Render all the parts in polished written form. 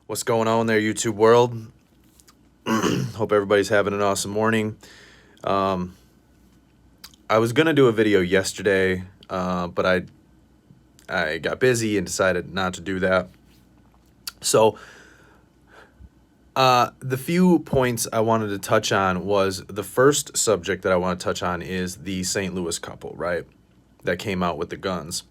What's going on there, YouTube world? Hope everybody's having an awesome morning. I was gonna do a video yesterday, but I got busy and decided not to do that. So the few points I wanted to touch on was the first subject that I want to touch on is the St. Louis couple, right? That came out with the guns.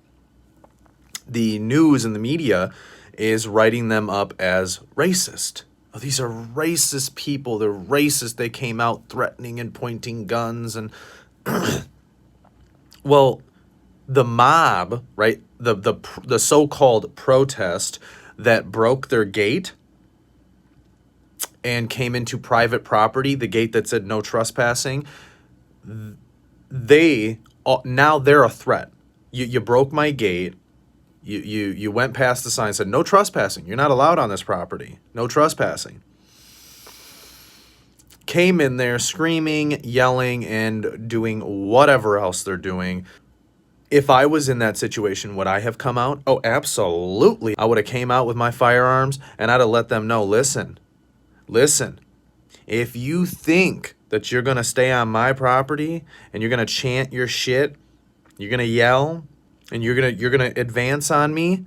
The news and the media is writing them up as racist. Oh, these are racist people. They're racist. They came out threatening and pointing guns. And well, the mob, right? The so-called protest that broke their gate and came into private property, the gate that said no trespassing, now they're a threat. You broke my gate. You went past the sign and said, no trespassing. You're not allowed on this property. No trespassing. Came in there screaming, yelling, and doing whatever else they're doing. If I was in that situation, would I have come out? Oh, absolutely. I would have came out with my firearms and I'd have let them know, listen, if you think that you're going to stay on my property and you're going to chant your shit, you're going to yell, and you're gonna advance on me,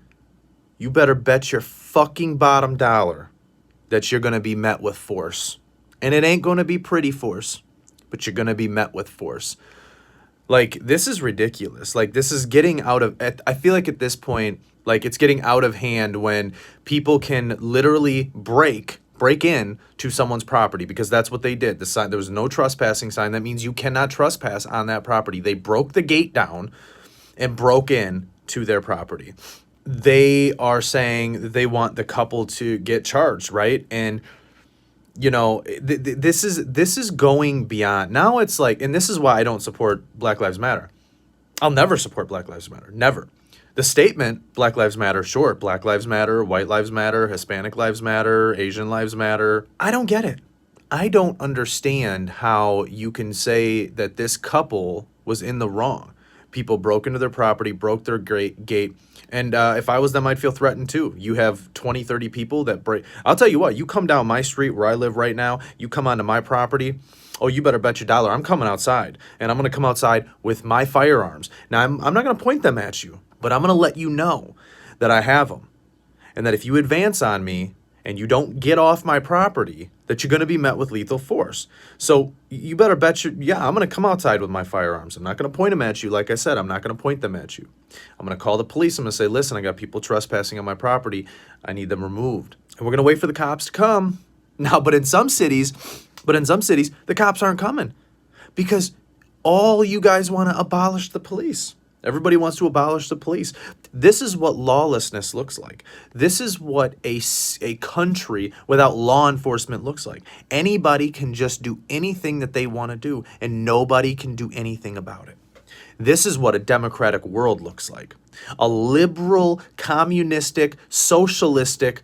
you better bet your fucking bottom dollar that you're gonna be met with force. And it ain't gonna be pretty force, but you're gonna be met with force. Like, this is ridiculous. Like, this is getting out of, I feel like at this point, like, it's getting out of hand when people can literally break in to someone's property, because that's what they did. The sign, there was no trespassing sign. That means you cannot trespass on that property. They broke the gate down and broke in to their property. They are saying they want the couple to get charged, right? And you know, this is going beyond. Now it's like, and this is why I don't support Black Lives Matter. I'll never support Black Lives Matter. Never. The statement, Black Lives Matter, sure, Black Lives Matter, White Lives Matter, Hispanic Lives Matter, Asian Lives Matter. I don't get it. I don't understand how you can say that this couple was in the wrong. People broke into their property, broke their gate. And if I was them, I'd feel threatened too. You have 20, 30 people that break. I'll tell you what, you come down my street where I live right now, you come onto my property, oh, you better bet your dollar I'm coming outside. And I'm going to come outside with my firearms. Now, I'm not going to point them at you, but I'm going to let you know that I have them. And that if you advance on me and you don't get off my property, that you're going to be met with lethal force. So you better bet I'm going to come outside with my firearms. I'm not going to point them at you. Like I said, I'm not going to point them at you. I'm going to call the police. I'm going to say, listen, I got people trespassing on my property. I need them removed. And we're going to wait for the cops to come. Now, but in some cities, the cops aren't coming because all you guys want to abolish the police. Everybody wants to abolish the police. This is what lawlessness looks like. This is what a country without law enforcement looks like. Anybody can just do anything that they want to do, and nobody can do anything about it. This is what a democratic world looks like. A liberal, communistic, socialistic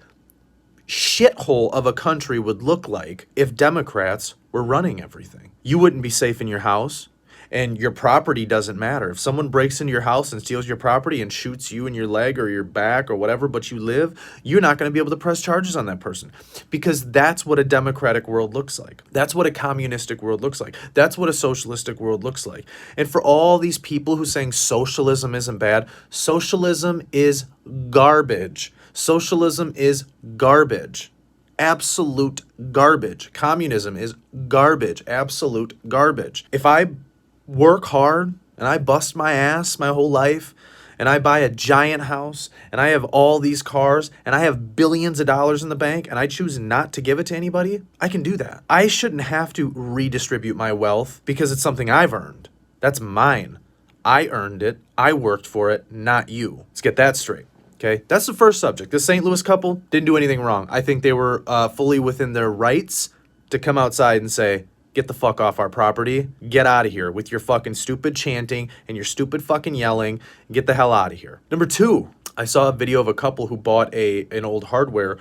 shithole of a country would look like if Democrats were running everything. You wouldn't be safe in your house. And your property doesn't matter. If someone breaks into your house and steals your property and shoots you in your leg or your back or whatever, but you live, you're not going to be able to press charges on that person, because that's what a democratic world looks like. That's what a communistic world looks like. That's what a socialistic world looks like. And for all these people who saying socialism isn't bad, socialism is garbage. Socialism is garbage. Absolute garbage. Communism is garbage. Absolute garbage. If I work hard and I bust my ass my whole life and I buy a giant house and I have all these cars and I have billions of dollars in the bank and I choose not to give it to anybody, I can do that. I shouldn't have to redistribute my wealth because it's something I've earned. That's mine. I earned it. I worked for it, not you. Let's get that straight. Okay, that's the first subject. The St. Louis couple didn't do anything wrong. I think they were fully within their rights to come outside and say, get the fuck off our property. Get out of here with your fucking stupid chanting and your stupid fucking yelling. Get the hell out of here. Number two, I saw a video of a couple who bought an old hardware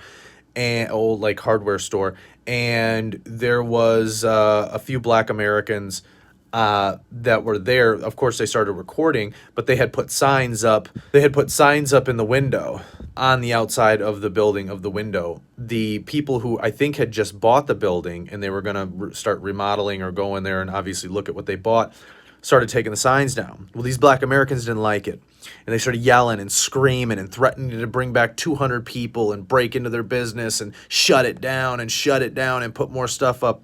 store, and there was a few black Americans that were there. Of course, they started recording, but they had put signs up. They had put signs up in the window, on the outside of the building, of the window. The people who I think had just bought the building and they were going to start remodeling or go in there and obviously look at what they bought, started taking the signs down. Well, these black Americans didn't like it. And they started yelling and screaming and threatening to bring back 200 people and break into their business and shut it down and put more stuff up.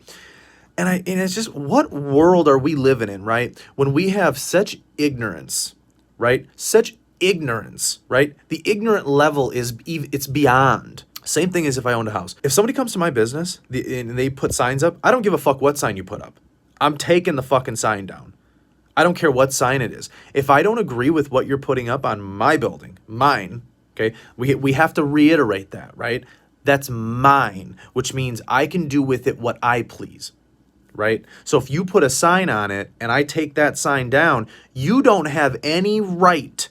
And it's just, what world are we living in, right? When we have such ignorance, right? Such ignorance, right? The ignorant level it's beyond. Same thing as if I owned a house. If somebody comes to my business and they put signs up, I don't give a fuck what sign you put up. I'm taking the fucking sign down. I don't care what sign it is. If I don't agree with what you're putting up on my building, mine, okay? We have to reiterate that, right? That's mine, which means I can do with it what I please. Right? So if you put a sign on it and I take that sign down, you don't have any right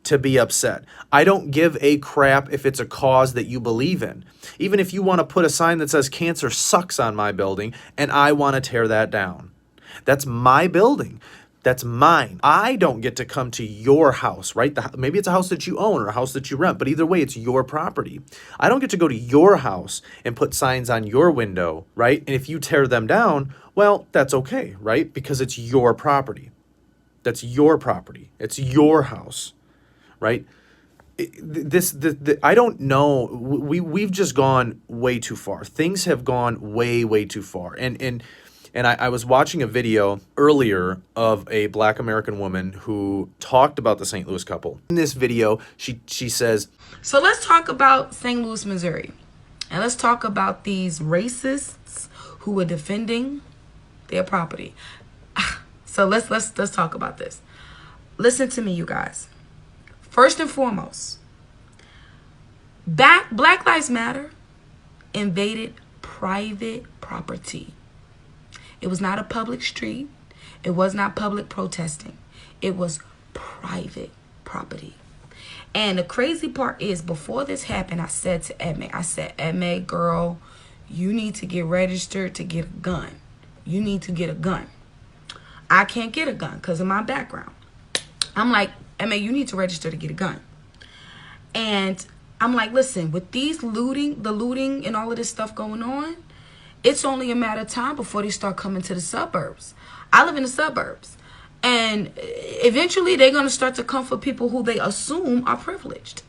to be upset. I don't give a crap if it's a cause that you believe in. Even if you want to put a sign that says cancer sucks on my building and I want to tear that down. That's my building. That's mine. I don't get to come to your house, right? Maybe it's a house that you own or a house that you rent, but either way, it's your property. I don't get to go to your house and put signs on your window, right? And if you tear them down, well, that's okay, right? Because it's your property. That's your property. It's your house, right? I don't know. We've just gone way too far. Things have gone way too far. And I was watching a video earlier of a black American woman who talked about the St. Louis couple. In this video, she says, so let's talk about St. Louis, Missouri. And let's talk about these racists who are defending their property. So let's talk about this. Listen to me, you guys. First and foremost, Black Lives Matter invaded private property. It was not a public street. It was not public protesting. It was private property. And the crazy part is, before this happened, I said to Edme, girl, you need to get registered to get a gun. You need to get a gun. I can't get a gun because of my background. I'm like, Edme, you need to register to get a gun. And I'm like, listen, with the looting and all of this stuff going on, it's only a matter of time before they start coming to the suburbs. I live in the suburbs. And eventually they're going to start to come for people who they assume are privileged.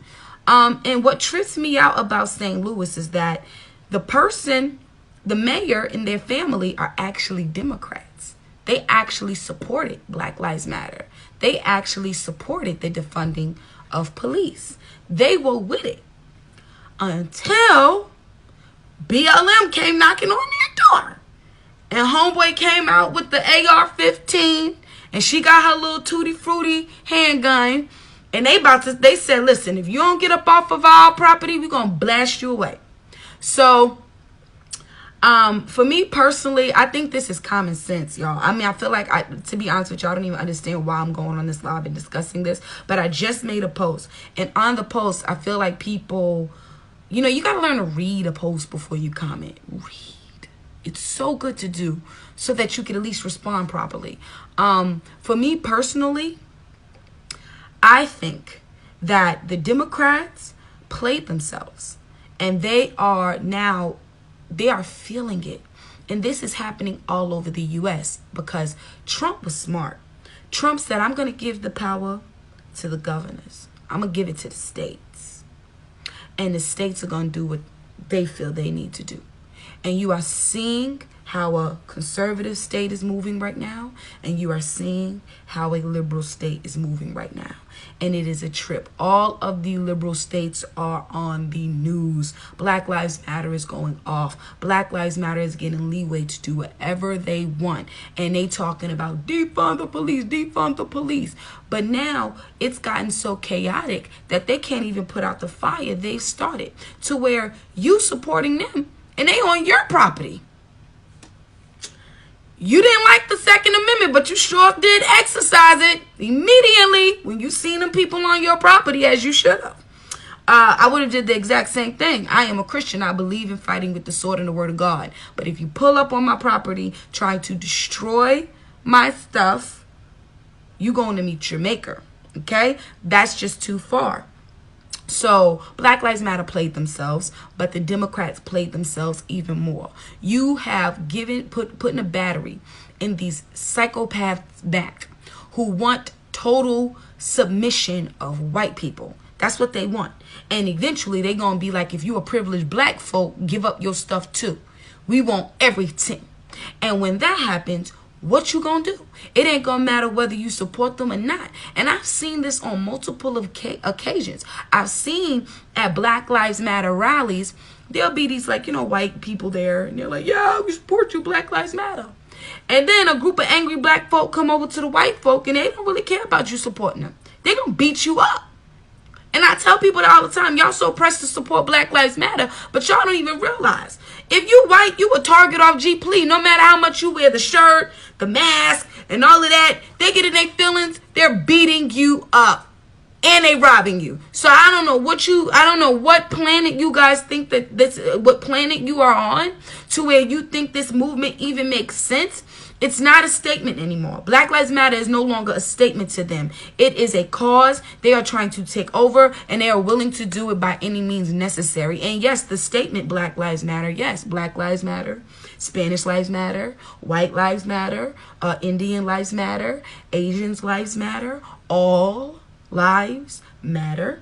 And what trips me out about St. Louis is that the mayor and their family are actually Democrats. They actually supported Black Lives Matter. They actually supported the defunding of police. They were with it until BLM came knocking on their door. And homeboy came out with the AR-15 and she got her little tutti frutti handgun. And they said, listen, if you don't get up off of our property, we're going to blast you away. So, for me personally, I think this is common sense, y'all. I mean, I feel like, to be honest with y'all, I don't even understand why I'm going on this live and discussing this. But I just made a post. And on the post, I feel like people, you know, you got to learn to read a post before you comment. Read. It's so good to do so that you can at least respond properly. For me personally, I think that the Democrats played themselves. And they are feeling it. And this is happening all over the U.S. because Trump was smart. Trump said, I'm going to give the power to the governors. I'm going to give it to the states. And the states are going to do what they feel they need to do. And you are seeing how a conservative state is moving right now. And you are seeing how a liberal state is moving right now. And it is a trip. All of the liberal states are on the news. Black Lives Matter is going off. Black Lives Matter is getting leeway to do whatever they want. And they talking about defund the police, defund the police. But now it's gotten so chaotic that they can't even put out the fire they've started, to where you supporting them and they on your property. You didn't like the Second Amendment, but you sure did exercise it immediately when you seen them people on your property, as you should have. I would have did the exact same thing. I am a Christian. I believe in fighting with the sword and the word of God. But if you pull up on my property trying to destroy my stuff, you going to meet your maker. Okay? That's just too far. So Black Lives Matter played themselves, but the Democrats played themselves even more. You have putting a battery in these psychopaths back who want total submission of white people. That's what they want. And eventually they're going to be like, if you a privileged black folk, give up your stuff too. We want everything. And when that happens, what you gonna do? It ain't gonna matter whether you support them or not. And I've seen this on multiple occasions. I've seen at Black Lives Matter rallies, there'll be these white people there, and they're like, yeah, we support you, Black Lives Matter. And then a group of angry black folk come over to the white folk, and they don't really care about you supporting them. They're gonna beat you up. And I tell people that all the time, y'all so pressed to support Black Lives Matter, but y'all don't even realize. If you white, you a target off G Plea. No matter how much you wear the shirt, the mask, and all of that, they get in their feelings, they're beating you up. And they robbing you. So I don't know what planet you guys think what planet you are on to where you think this movement even makes sense. It's not a statement anymore. Black Lives Matter is no longer a statement to them. It is a cause. They are trying to take over, and they are willing to do it by any means necessary. And yes, the statement Black Lives Matter. Yes, Black Lives Matter. Spanish lives matter. White lives matter. Indian lives matter. Asians lives matter. All lives matter.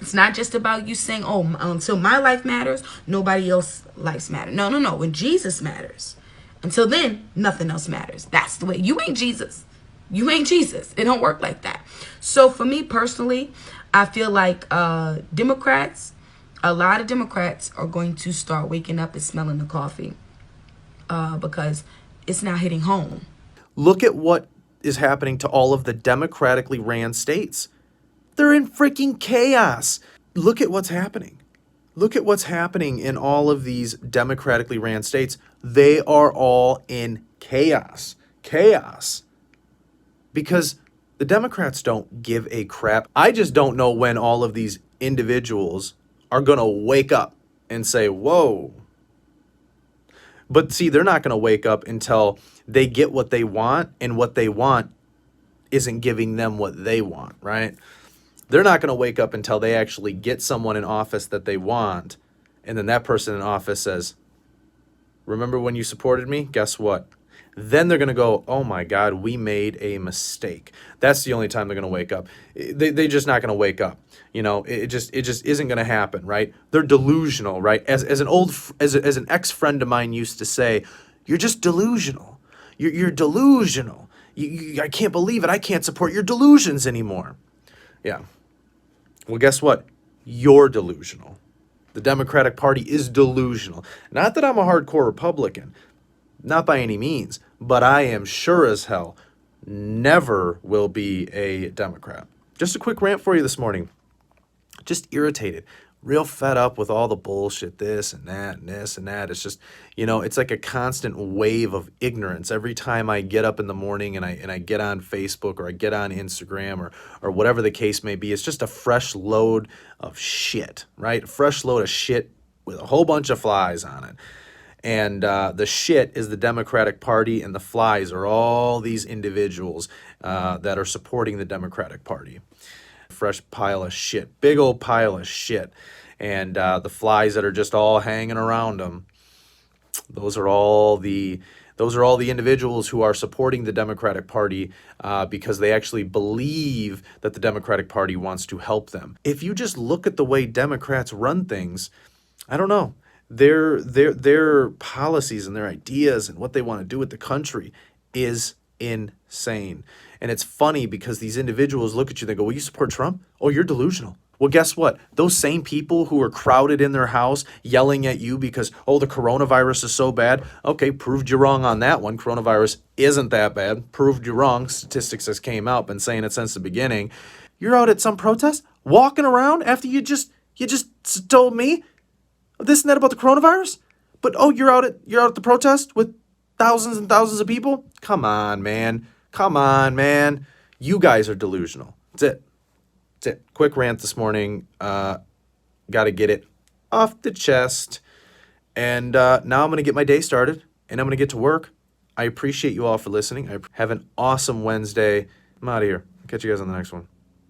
It's not just about you saying, oh, until my life matters, nobody else's lives matter. No. When Jesus matters. Until then, nothing else matters. That's the way. You ain't Jesus. You ain't Jesus. It don't work like that. So for me personally, I feel like Democrats, a lot of Democrats are going to start waking up and smelling the coffee because it's not hitting home. Look at what is happening to all of the democratically ran states. They're in freaking chaos. Look at what's happening. Look at what's happening in all of these democratically ran states. They are all in chaos. Chaos. Because the Democrats don't give a crap. I just don't know when all of these individuals are going to wake up and say, whoa. But see, they're not going to wake up until they get what they want, and what they want isn't giving them what they want, right? They're not going to wake up until they actually get someone in office that they want, and then that person in office says, remember when you supported me? Guess what? Then they're going to go, oh my God, we made a mistake. That's the only time they're going to wake up. They're just not going to wake up. You know, it just isn't going to happen, right? They're delusional, right? As an ex-friend of mine used to say, you're just delusional. You're delusional. I can't believe it. I can't support your delusions anymore. Yeah. Well, guess what? You're delusional. The Democratic Party is delusional. Not that I'm a hardcore Republican. Not by any means. But I am sure as hell never will be a Democrat. Just a quick rant for you this morning. Just irritated. Real fed up with all the bullshit, this and that and this and that. It's just, it's like a constant wave of ignorance every time I get up in the morning and I get on Facebook or I get on Instagram or whatever the case may be. It's just a fresh load of shit, right? A fresh load of shit with a whole bunch of flies on it. And the shit is the Democratic Party, and the flies are all these individuals that are supporting the Democratic Party. Fresh pile of shit, big old pile of shit. And the flies that are just all hanging around them, those are all the individuals who are supporting the Democratic Party because they actually believe that the Democratic Party wants to help them. If you just look at the way Democrats run things, I don't know. Their policies and their ideas and what they want to do with the country is insane. And it's funny because these individuals look at you, they go, well, you support Trump? Oh, you're delusional. Well, guess what? Those same people who are crowded in their house yelling at you because, oh, the coronavirus is so bad. Okay, proved you wrong on that one. Coronavirus isn't that bad. Proved you wrong. Statistics has came out, been saying it since the beginning. You're out at some protest, walking around after you just told me this and that about the coronavirus? But oh, you're out at the protest with thousands and thousands of people? Come on, man. You guys are delusional. That's it. Quick rant this morning. Got to get it off the chest. And now I'm going to get my day started, and I'm going to get to work. I appreciate you all for listening. Have an awesome Wednesday. I'm out of here. Catch you guys on the next one.